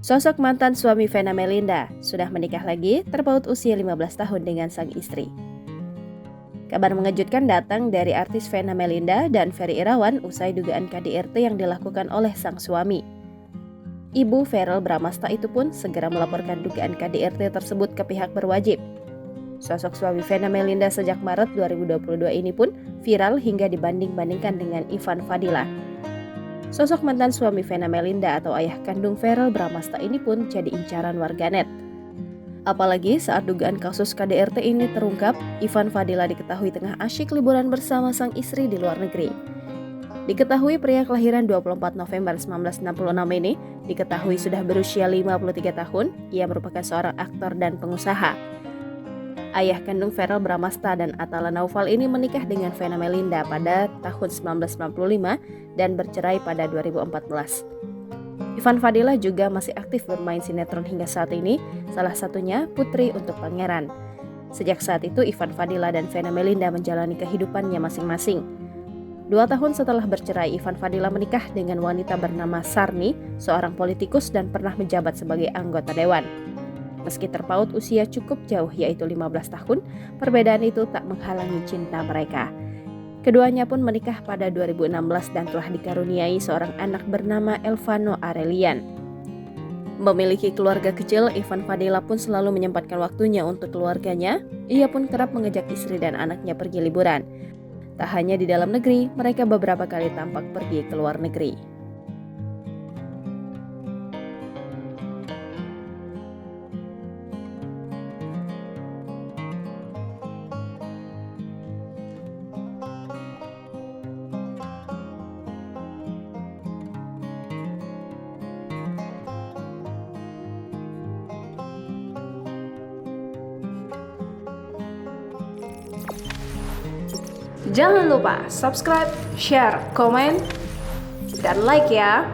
Sosok mantan suami Vena Melinda sudah menikah lagi, terpaut usia 15 tahun dengan sang istri. Kabar mengejutkan datang dari artis Vena Melinda dan Ferry Irawan usai dugaan KDRT yang dilakukan oleh sang suami. Ibu Verrell Bramasta itu pun segera melaporkan dugaan KDRT tersebut ke pihak berwajib. Sosok suami Vena Melinda sejak Maret 2022 ini pun viral hingga dibanding-bandingkan dengan Ivan Fadila. Sosok mantan suami Vena Melinda atau ayah kandung Verrell Bramasta ini pun jadi incaran warganet. Apalagi saat dugaan kasus KDRT ini terungkap, Ivan Fadila diketahui tengah asyik liburan bersama sang istri di luar negeri. Diketahui pria kelahiran 24 November 1966 ini diketahui sudah berusia 53 tahun, ia merupakan seorang aktor dan pengusaha. Ayah kandung Verrell Bramasta dan Atala Naufal ini menikah dengan Vena Melinda pada tahun 1995 dan bercerai pada 2014. Ivan Fadila juga masih aktif bermain sinetron hingga saat ini, salah satunya Putri untuk Pangeran. Sejak saat itu Ivan Fadila dan Vena Melinda menjalani kehidupannya masing-masing. 2 tahun setelah bercerai, Ivan Fadila menikah dengan wanita bernama Sarni, seorang politikus dan pernah menjabat sebagai anggota dewan. Meski terpaut usia cukup jauh yaitu 15 tahun, perbedaan itu tak menghalangi cinta mereka. Keduanya pun menikah pada 2016 dan telah dikaruniai seorang anak bernama Elvano Arelian. Memiliki keluarga kecil, Ivan Fadila pun selalu menyempatkan waktunya untuk keluarganya. Ia pun kerap mengajak istri dan anaknya pergi liburan. Tak hanya di dalam negeri, mereka beberapa kali tampak pergi ke luar negeri. Jangan lupa subscribe, share, komen, dan like ya.